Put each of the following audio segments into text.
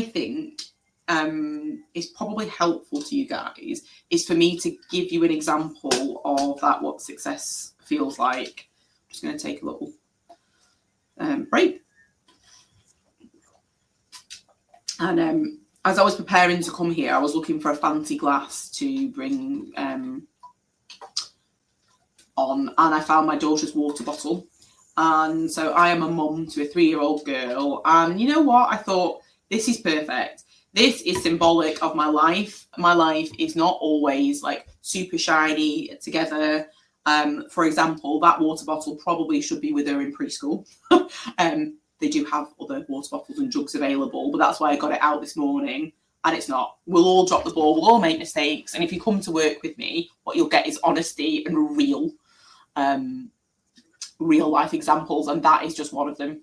think is probably helpful to you guys is for me to give you an example of that, what success feels like. I'm just going to take a little break. And as I was preparing to come here, I was looking for a fancy glass to bring on, and I found my daughter's water bottle. And so I am a mum to a 3-year-old girl, and you know what? I thought, this is perfect. This is symbolic of my life. My life is not always like super shiny together. For example, that water bottle probably should be with her in preschool. They do have other water bottles and jugs available, but that's why I got it out this morning, and it's not. We'll all drop the ball, we'll all make mistakes, and if you come to work with me, what you'll get is honesty and real life examples, and that is just one of them.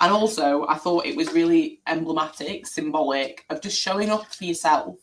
And also, I thought it was really emblematic, symbolic of just showing up for yourself.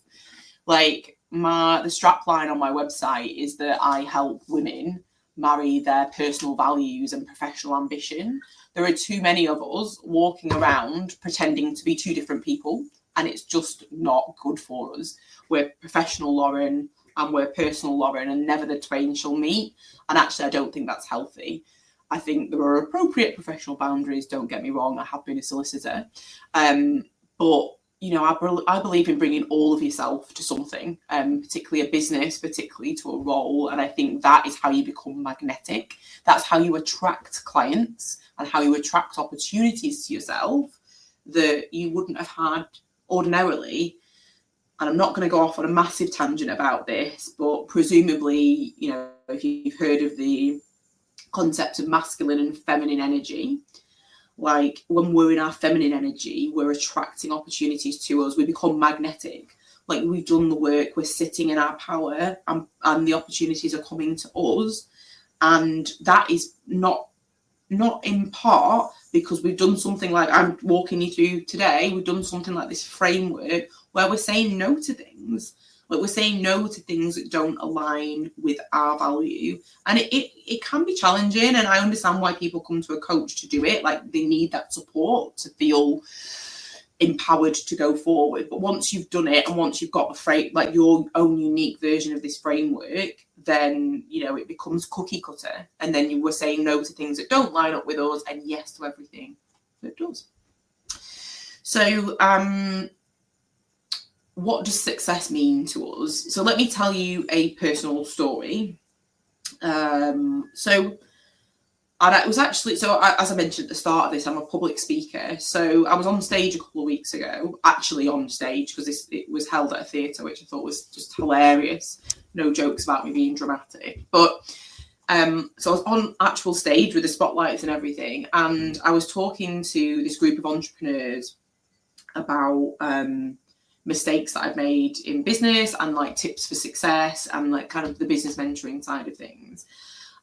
Like the strap line on my website is that I help women marry their personal values and professional ambition. There are too many of us walking around pretending to be two different people, and it's just not good for us. We're professional Lauren and we're personal Lauren, and never the twain shall meet. And actually, I don't think that's healthy. I think there are appropriate professional boundaries, don't get me wrong, I have been a solicitor. But, you know, I believe in bringing all of yourself to something, particularly a business, particularly to a role. And I think that is how you become magnetic. That's how you attract clients and how you attract opportunities to yourself that you wouldn't have had ordinarily. And I'm not going to go off on a massive tangent about this, but presumably, you know, if you've heard of the concept of masculine and feminine energy, like when we're in our feminine energy, we're attracting opportunities to us. We become magnetic. Like we've done the work, we're sitting in our power, and the opportunities are coming to us. And that is not in part because we've done something like I'm walking you through today. We've done something like this framework where we're saying no to things. Like we're saying no to things that don't align with our value. And it can be challenging. And I understand why people come to a coach to do it. Like they need that support to feel empowered to go forward. But once you've done it and once you've got like your own unique version of this framework, then, you know, it becomes cookie cutter. And then you were saying no to things that don't line up with us and yes to everything that does. So, what does success mean to us? So let me tell you a personal story. As I mentioned at the start of this, I'm a public speaker. So I was on stage a couple of weeks ago, actually on stage, because it was held at a theatre, which I thought was just hilarious. No jokes about me being dramatic. But so I was on actual stage with the spotlights and everything. And I was talking to this group of entrepreneurs about mistakes that I've made in business and like tips for success and like kind of the business mentoring side of things.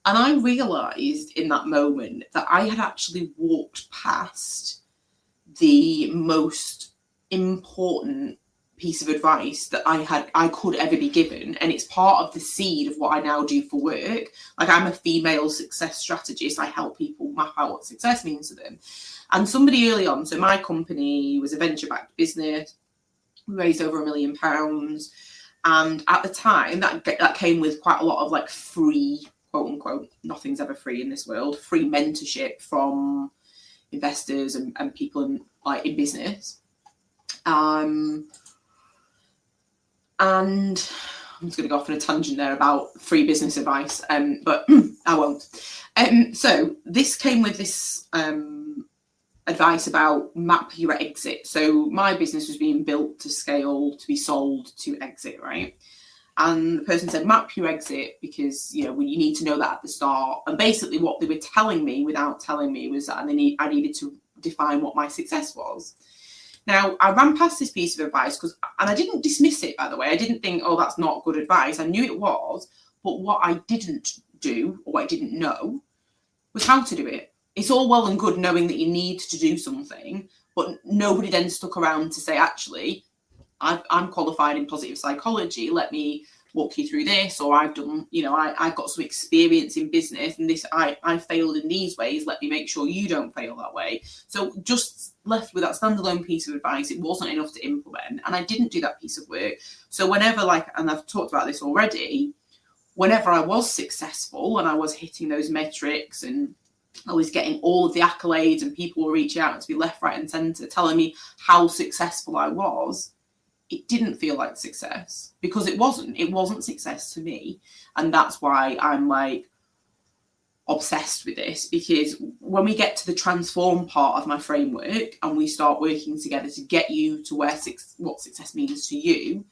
And I realized in that moment that I had actually walked past the most important piece of advice that I could ever be given. And it's part of the seed of what I now do for work. Like I'm a female success strategist. I help people map out what success means to them. And somebody early on, so my company was a venture-backed business. We raised over £1 million. And at the time, that came with quite a lot of like free, quote unquote, nothing's ever free in this world, free mentorship from investors and people in business. And I'm just going to go off on a tangent there about free business advice, but I won't. So this came with this advice about map your exit. So my business was being built to scale, to be sold, to exit, right? And the person said, map your exit because, you know, you need to know that at the start. And basically what they were telling me without telling me was that I needed to define what my success was. Now, I ran past this piece of advice and I didn't dismiss it, by the way. I didn't think, oh, that's not good advice. I knew it was. But what I didn't do, or what I didn't know, was how to do it. It's all well and good knowing that you need to do something, but nobody then stuck around to say, actually, I'm qualified in positive psychology. Let me walk you through this. Or I've done, you know, I've got some experience in business and this, I failed in these ways. Let me make sure you don't fail that way. So just left with that standalone piece of advice. It wasn't enough to implement, and I didn't do that piece of work. So whenever, like, and I've talked about this already, whenever I was successful and I was hitting those metrics and I was getting all of the accolades and people were reaching out to me left, right and centre telling me how successful I was, it didn't feel like success, because it wasn't success to me. And that's why I'm like obsessed with this, because when we get to the transform part of my framework and we start working together to get you to what success means to you,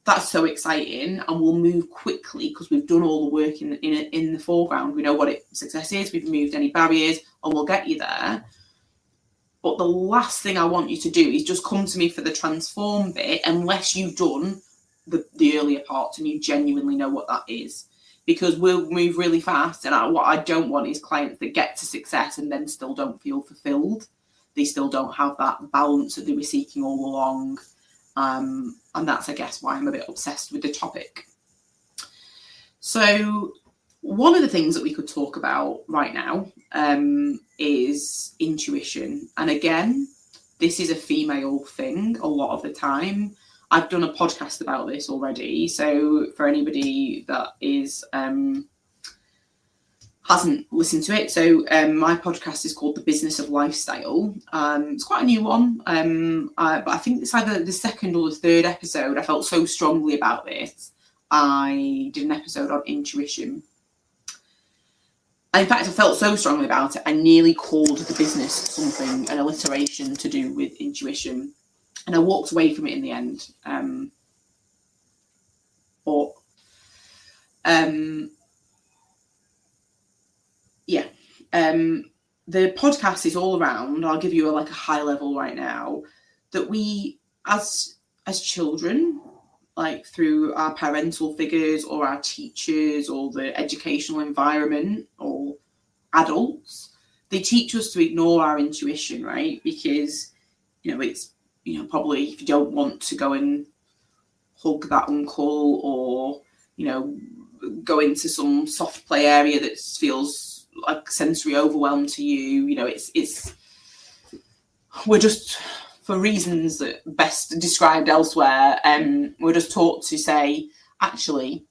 that's so exciting, and we'll move quickly because we've done all the work in the foreground. We know what success is, we've removed any barriers, and we'll get you there. But the last thing I want you to do is just come to me for the transform bit unless you've done the earlier parts and you genuinely know what that is. Because we'll move really fast, and what I don't want is clients that get to success and then still don't feel fulfilled. They still don't have that balance that they were seeking all along. And that's, I guess, why I'm a bit obsessed with the topic. So one of the things that we could talk about right now is intuition. And again, this is a female thing a lot of the time. I've done a podcast about this already. So for anybody that hasn't listened to it, so my podcast is called The Business of Lifestyle. It's quite a new one, but I think it's either the second or the third episode. I felt so strongly about this. I did an episode on intuition. In fact, I felt so strongly about it, I nearly called the business something, an alliteration to do with intuition. And I walked away from it in the end. The podcast is all around, I'll give you a high level right now, that we as children, like through our parental figures or our teachers or the educational environment or adults, they teach us to ignore our intuition, right? Because, it's, probably if you don't want to go and hug that uncle or, go into some soft play area that feels like sensory overwhelm to you, we're just, for reasons that best described elsewhere, we're just taught to say, actually,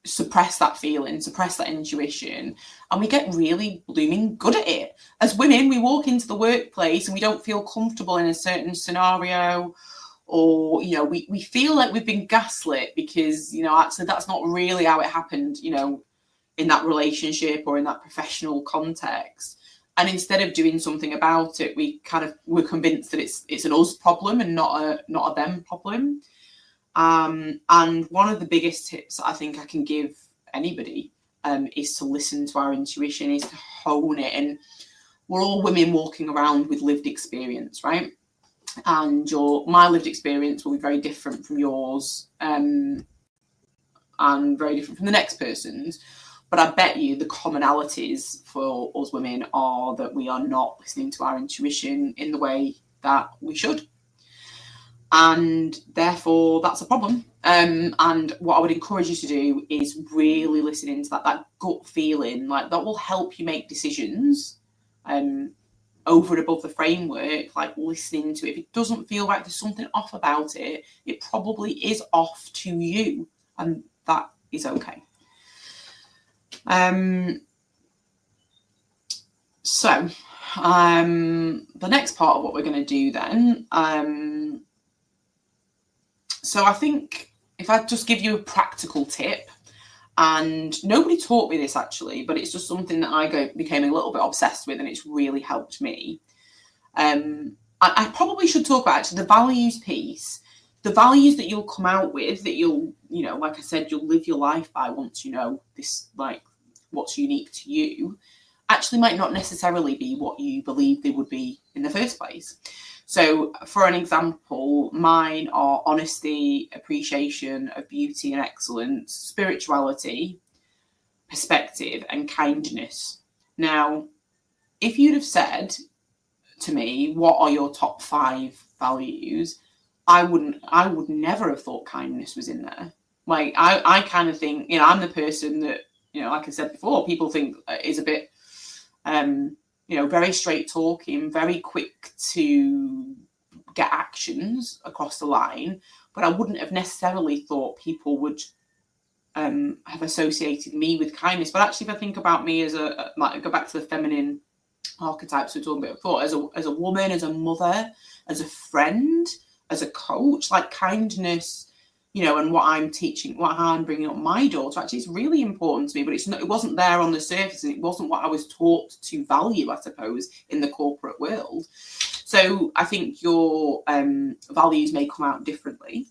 suppress that feeling, suppress that intuition, and we get really blooming good at it. As women, we walk into the workplace and we don't feel comfortable in a certain scenario, or we feel like we've been gaslit because actually that's not really how it happened, in that relationship or in that professional context. And instead of doing something about it, we're convinced that it's an us problem and not a them problem. And one of the biggest tips I think I can give anybody is to listen to our intuition, is to hone it. And we're all women walking around with lived experience, right? And my lived experience will be very different from yours, and very different from the next person's. But I bet you the commonalities for us women are that we are not listening to our intuition in the way that we should. And therefore, that's a problem. And what I would encourage you to do is really listen into that gut feeling, like that will help you make decisions over and above the framework, like listening to it. If it doesn't feel like there's something off about it, it probably is off to you, and that is okay. So the next part of what we're going to do then, so I think if I just give you a practical tip, and nobody taught me this actually, but it's just something that I became a little bit obsessed with, and it's really helped me. I probably should talk about actually the values piece, the values that you'll come out with, that you'll, like I said, you'll live your life by once you know this, like what's unique to you, actually might not necessarily be what you believe they would be in the first place. So for an example, mine are honesty, appreciation of beauty and excellence, spirituality, perspective, and kindness. Now, if you'd have said to me, what are your top 5 values? I would never have thought kindness was in there. Like, I kind of think, I'm the person that, like I said before, people think is a bit very straight talking, very quick to get actions across the line, but I wouldn't have necessarily thought people would have associated me with kindness. But actually, if I think about me as go back to the feminine archetypes we were talking about before, as a woman, as a mother, as a friend, as a coach, like kindness, and what I'm teaching, what I'm bringing up my daughter, actually, it's really important to me, but it wasn't there on the surface, and it wasn't what I was taught to value, I suppose, in the corporate world. So I think your values may come out differently,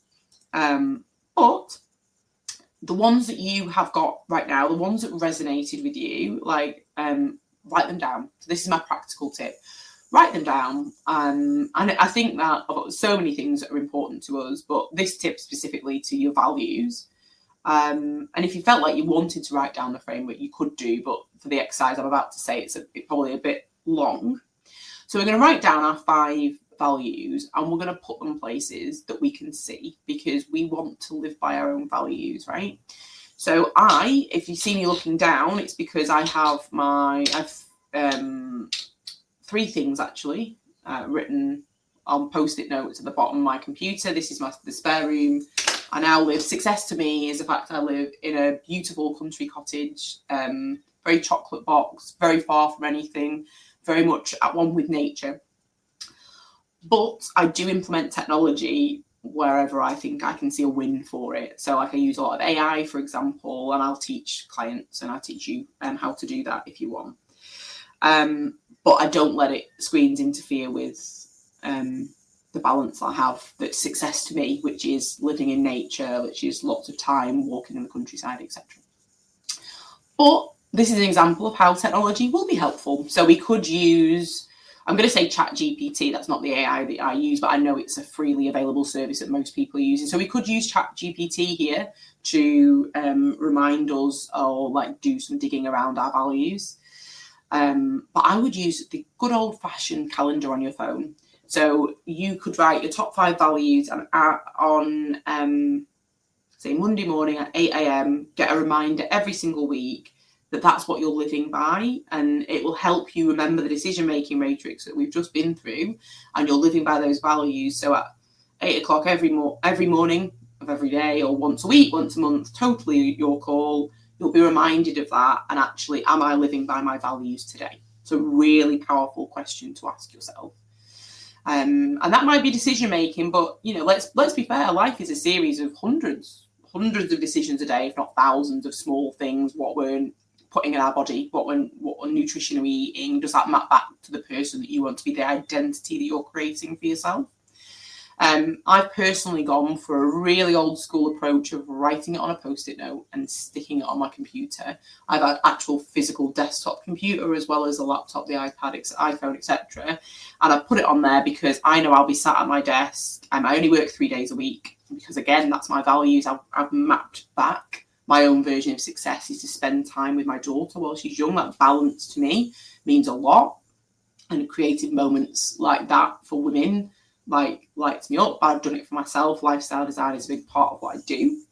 but the ones that you have got right now, the ones that resonated with you, write them down. So this is my practical tip. Write them down. And I think that I've got so many things that are important to us, but this tip specifically to your values. And if you felt like you wanted to write down the framework, you could do, but for the exercise I'm about to say, it's probably a bit long. So we're going to write down our 5 values, and we're going to put them places that we can see, because we want to live by our own values, right? So if you see me looking down, it's because I have 3 things actually written on Post-it notes at the bottom of my computer. This is the spare room. I now live. Success to me is the fact I live in a beautiful country cottage, very chocolate box, very far from anything, very much at one with nature. But I do implement technology wherever I think I can see a win for it. So I use a lot of AI, for example, and I'll teach clients, and I'll teach you how to do that if you want. But I don't let screens interfere with the balance I have that's success to me, which is living in nature, which is lots of time walking in the countryside, etc. But this is an example of how technology will be helpful. So we could use, I'm going to say ChatGPT. That's not the AI that I use, but I know it's a freely available service that most people are using. So we could use ChatGPT here to remind us or do some digging around our values. But I would use the good old-fashioned calendar on your phone. So you could write your top 5 values on say Monday morning at 8 a.m, get a reminder every single week that that's what you're living by, and it will help you remember the decision-making matrix that we've just been through, and you're living by those values. So at 8 o'clock every morning of every day, or once a week, once a month, totally your call, you'll be reminded of that, and actually, am I living by my values today? It's a really powerful question to ask yourself. And that might be decision-making, but, let's be fair, life is a series of hundreds of decisions a day, if not thousands of small things. What we're putting in our body, what nutrition are we eating? Does that map back to the person that you want to be, the identity that you're creating for yourself? I've personally gone for a really old school approach of writing it on a Post-it note and sticking it on my computer. I've had actual physical desktop computer as well as a laptop, the iPad, iPhone, etc. And I've put it on there because I know I'll be sat at my desk. I only work 3 days a week because, again, that's my values. I've mapped back my own version of success is to spend time with my daughter while she's young. That balance to me means a lot. And creative moments like that for women lights me up. I've done it for myself. Lifestyle design is a big part of what I do.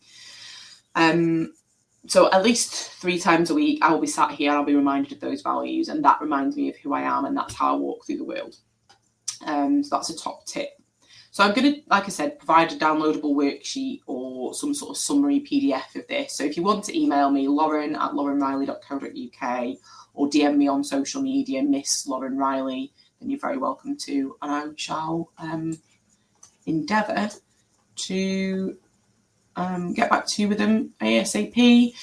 So at least 3 times a week, I will be sat here and I'll be reminded of those values, and that reminds me of who I am, and that's how I walk through the world. So that's a top tip. So I'm going to, like I said, provide a downloadable worksheet or some sort of summary PDF of this. So if you want to email me, lauren@laurenriley.co.uk, or DM me on social media, Miss Lauren Riley, then you're very welcome to, and I shall endeavour to get back to you with them ASAP.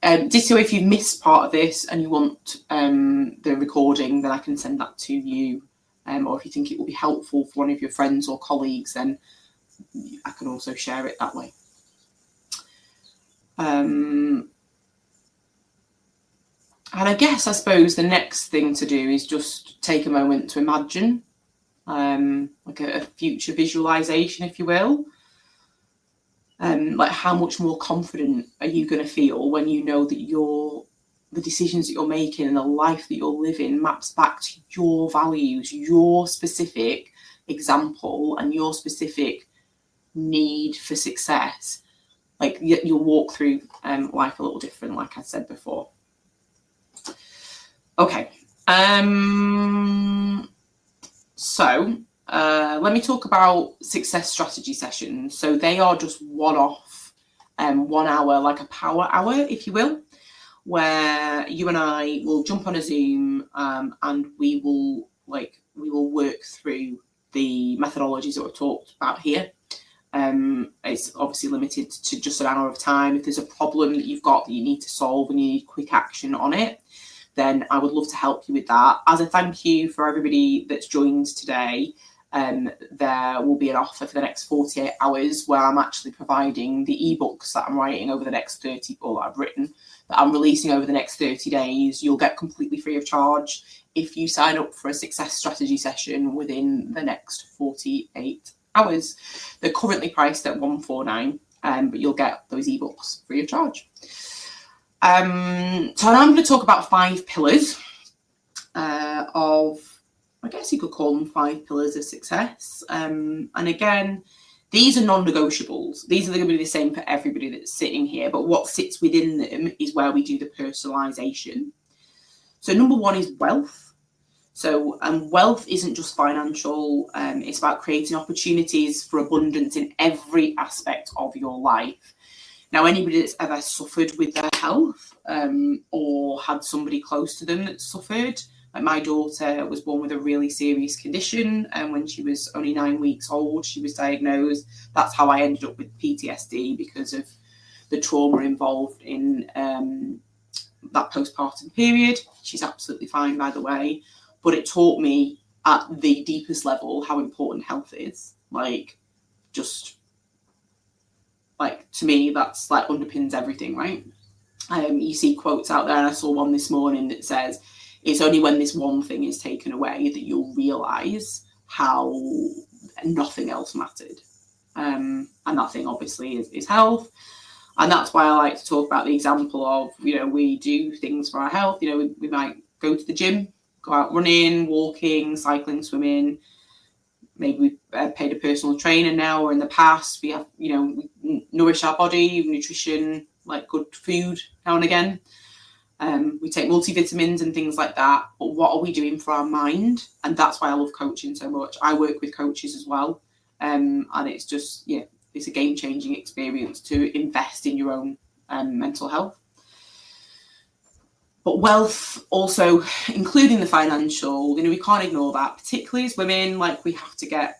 Ditto if you've missed part of this and you want the recording, then I can send that to you. Or if you think it will be helpful for one of your friends or colleagues, then I can also share it that way. And I suppose the next thing to do is just take a moment to imagine, like a future visualization, if you will. Like how much more confident are you going to feel when you know that the decisions that you're making and the life that you're living maps back to your values, your specific example and your specific need for success. Like you'll walk through life a little different, like I said before. Okay, So let me talk about success strategy sessions. So they are just one-off, 1 hour, like a power hour, if you will, where you and I will jump on a Zoom and we will work through the methodologies that we've talked about here. It's obviously limited to just an hour of time. If there's a problem that you've got that you need to solve and you need quick action on it, then I would love to help you with that. As a thank you for everybody that's joined today, there will be an offer for the next 48 hours where I'm actually providing the ebooks that I'm writing over the next 30, or that I've written, that I'm releasing over the next 30 days. You'll get completely free of charge if you sign up for a success strategy session within the next 48 hours. They're currently priced at $149, but you'll get those ebooks free of charge. So now I'm going to talk about 5 pillars of, I guess you could call them 5 pillars of success. And again, these are non-negotiables. These are going to be the same for everybody that's sitting here, but what sits within them is where we do the personalization. So number 1 is wealth. So wealth isn't just financial. It's about creating opportunities for abundance in every aspect of your life. Now, anybody that's ever suffered with their health or had somebody close to them that suffered, like my daughter was born with a really serious condition, and when she was only 9 weeks old, she was diagnosed. That's how I ended up with PTSD, because of the trauma involved in that postpartum period. She's absolutely fine, by the way, but it taught me at the deepest level how important health is. To me, that's like underpins everything, right? You see quotes out there, and I saw one this morning that says, it's only when this one thing is taken away that you'll realise how nothing else mattered. And that thing obviously is health. And that's why I like to talk about the example of, we do things for our health. We might go to the gym, go out running, walking, cycling, swimming. Maybe we've paid a personal trainer now, or in the past we have, we nourish our body, nutrition, like good food now and again. We take multivitamins and things like that. But what are we doing for our mind? And that's why I love coaching so much. I work with coaches as well. And it's just, it's a game-changing experience to invest in your own mental health. But wealth also, including the financial, we can't ignore that, particularly as women. Like we have to get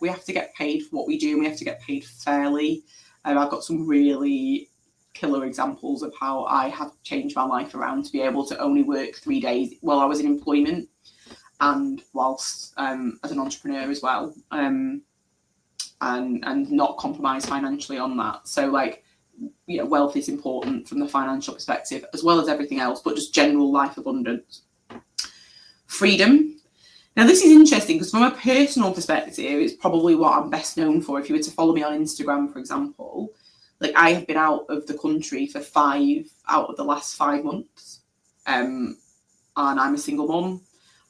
paid for what we do, and we have to get paid fairly. I've got some really killer examples of how I have changed my life around to be able to only work 3 days while I was in employment, and whilst as an entrepreneur as well, and not compromise financially on that. So wealth is important from the financial perspective as well as everything else, but just general life abundance. Freedom. Now, this is interesting because from a personal perspective, it's probably what I'm best known for. If you were to follow me on Instagram, for example, I have been out of the country for 5 out of the last 5 months, and I'm a single mum.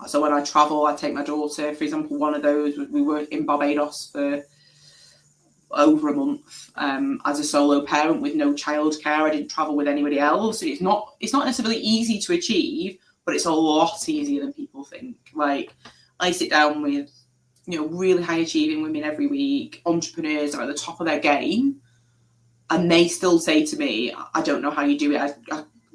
So when I travel, I take my daughter. For example, one of those, we were in Barbados for over a month as a solo parent with no childcare. I didn't travel with anybody else. It's not necessarily easy to achieve, but it's a lot easier than people think. I sit down with really high achieving women every week, entrepreneurs that are at the top of their game, and they still say to me, I don't know how you do it.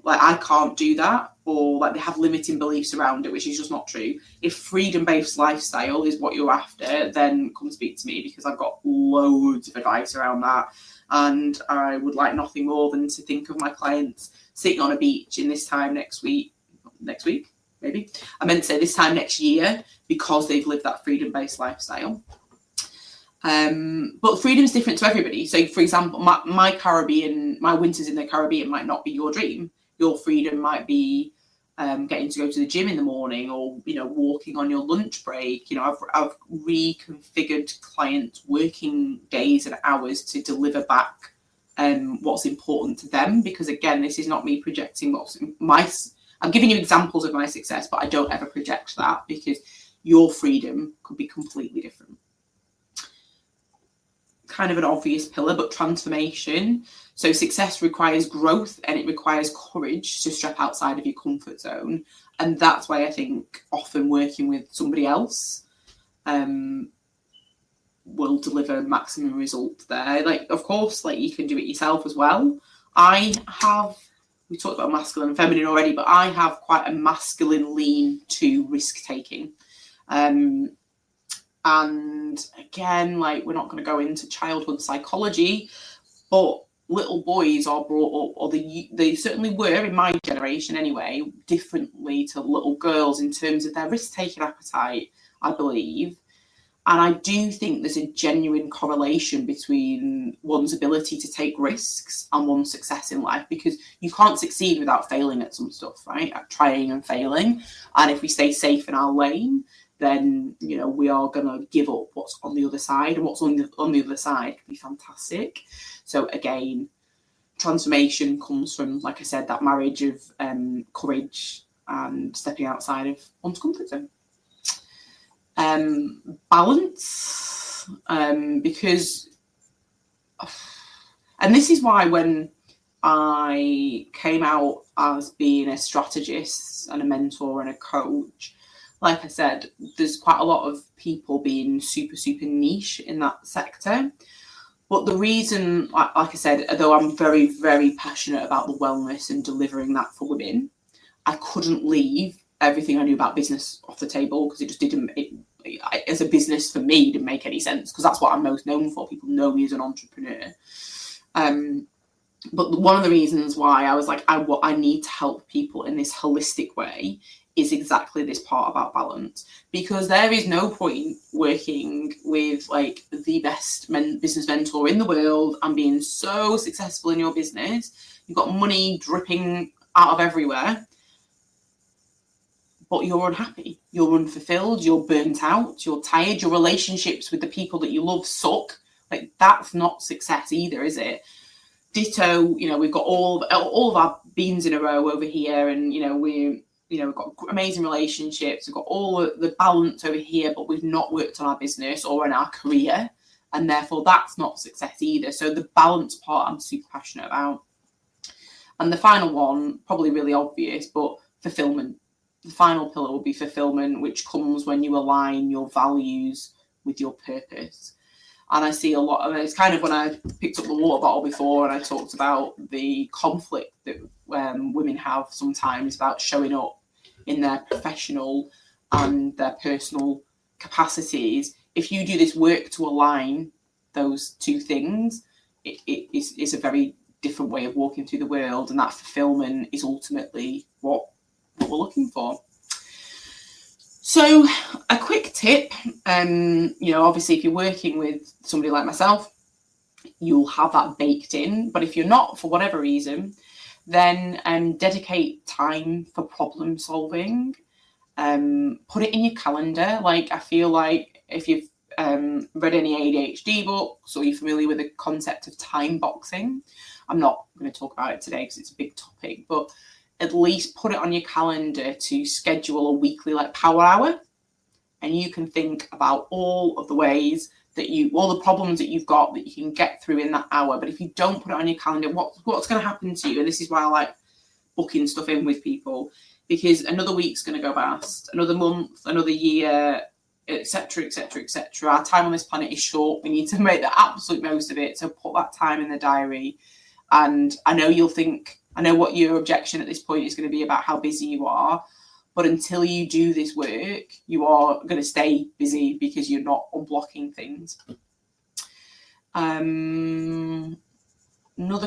I can't do that, or they have limiting beliefs around it, which is just not true. If freedom-based lifestyle is what you're after, then come speak to me, because I've got loads of advice around that. And I would like nothing more than to think of my clients sitting on a beach in this time next week, maybe. I meant to say this time next year, because they've lived that freedom-based lifestyle. But freedom is different to everybody. So, for example, my winters in the Caribbean might not be your dream. Your freedom might be getting to go to the gym in the morning, or walking on your lunch break. I've reconfigured clients' working days and hours to deliver back what's important to them. Because again, this is not me projecting I'm giving you examples of my success, but I don't ever project that, because your freedom could be completely different. kind of an obvious pillar, but transformation. So success requires growth, and it requires courage to step outside of your comfort zone. And that's why I think often working with somebody else will deliver maximum result there. Like, of course, like, you can do it yourself as well. We talked about masculine and feminine already, but I have quite a masculine lean to risk taking. And again, like, we're not going to go into childhood psychology, but little boys are brought up, or they certainly were in my generation anyway, differently to little girls in terms of their risk-taking appetite, I believe. And I do think there's a genuine correlation between one's ability to take risks and one's success in life, because you can't succeed without failing at some stuff, right? At trying and failing. And if we stay safe in our lane, then, you know, we are going to give up what's on the other side, and what's on the other side can be fantastic. So again, transformation comes from, like I said, that marriage of courage and stepping outside of one's comfort zone. Balance, because, and this is why when I came out as being a strategist and a mentor and a coach, like I said, there's quite a lot of people being super, super niche in that sector. But the reason, like I said, although I'm very, very passionate about the wellness and delivering that for women, I couldn't leave everything I knew about business off the table, because it just didn't, as a business for me, didn't make any sense, because that's what I'm most known for. People know me as an entrepreneur. But one of the reasons why I was like, I need to help people in this holistic way is exactly this part about balance, because there is no point working with like the best business mentor in the world and being so successful in your business. You've got money dripping out of everywhere, but you're unhappy, you're unfulfilled, you're burnt out, you're tired, your relationships with the people that you love suck. Like, that's not success either, is it? Ditto, you know, we've got all of our beans in a row over here, and, you know, we've got amazing relationships, we've got all the balance over here, but we've not worked on our business or in our career, and therefore that's not success either. So the balance part I'm super passionate about. And the final one, probably really obvious, but fulfillment. The final pillar will be fulfillment, which comes when you align your values with your purpose. And I see a lot of it. It's kind of when I picked up the water bottle before and I talked about the conflict that women have sometimes about showing up in their professional and their personal capacities. If you do this work to align those two things, it is a very different way of walking through the world. And that fulfillment is ultimately what we're looking for. So a quick tip, obviously if you're working with somebody like myself, you'll have that baked in. But if you're not, for whatever reason, then dedicate time for problem solving. Put it in your calendar. Like, I feel like if you've read any ADHD books, or you're familiar with the concept of time boxing, I'm not going to talk about it today because it's a big topic, but at least put it on your calendar to schedule a weekly power hour, and you can think about all of the ways that all the problems that you've got that you can get through in that hour. But if you don't put it on your calendar, what's going to happen to you? And this is why I like booking stuff in with people, because another week's going to go past, another month, another year, etc., etc., etc. Our time on this planet is short. We need to make the absolute most of it. So put that time in the diary. And I know what your objection at this point is going to be about how busy you are, but until you do this work, you are going to stay busy because you're not unblocking things. Another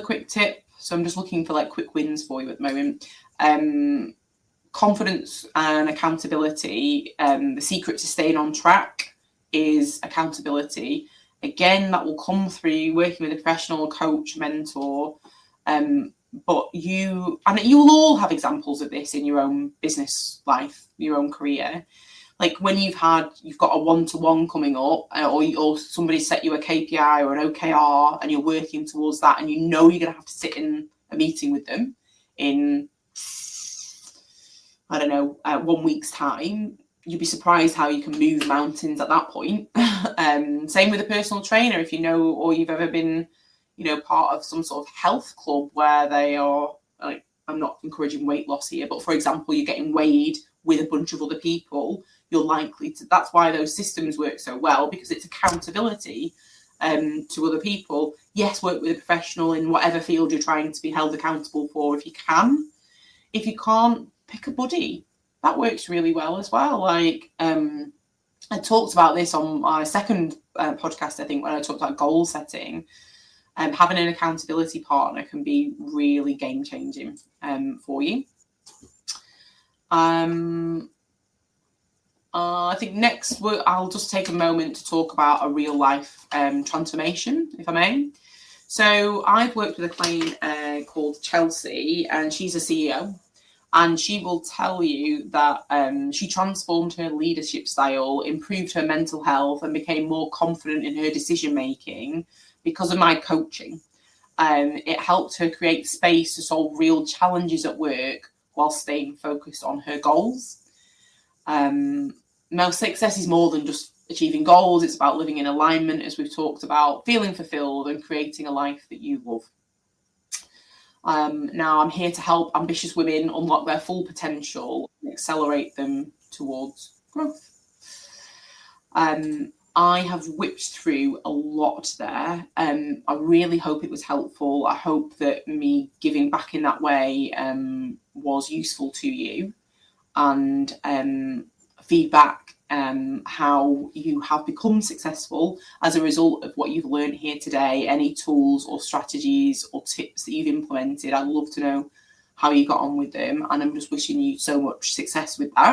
quick tip. So I'm just looking for quick wins for you at the moment. Confidence and accountability. The secret to staying on track is accountability. Again, that will come through working with a professional coach, mentor. But you'll all have examples of this in your own business life, your own career. Like when you've got a one-to-one coming up, or somebody set you a KPI or an OKR, and you're working towards that, and you're going to have to sit in a meeting with them in, 1 week's time. you'd be surprised how you can move mountains at that point. Same with a personal trainer, if you know, or you've ever been, part of some sort of health club where they are, like, I'm not encouraging weight loss here, but for example, you're getting weighed with a bunch of other people, you're likely to, that's why those systems work so well, because it's accountability to other people. Yes, work with a professional in whatever field you're trying to be held accountable for if you can. If you can't, pick a buddy. That works really well as well. Like, I talked about this on my second podcast, I think, when I talked about goal setting. Having an accountability partner can be really game changing for you. I think next I'll just take a moment to talk about a real life transformation, if I may. So I've worked with a client called Chelsea, and she's a CEO. And she will tell you that she transformed her leadership style, improved her mental health, and became more confident in her decision making because of my coaching. It helped her create space to solve real challenges at work while staying focused on her goals. Now, success is more than just achieving goals. It's about living in alignment, as we've talked about, feeling fulfilled and creating a life that you love. Now, I'm here to help ambitious women unlock their full potential and accelerate them towards growth. I have whipped through a lot there. I really hope it was helpful. I hope that me giving back in that way was useful to you, and feedback how you have become successful as a result of what you've learned here today, any tools or strategies or tips that you've implemented. I'd love to know how you got on with them, and I'm just wishing you so much success with that.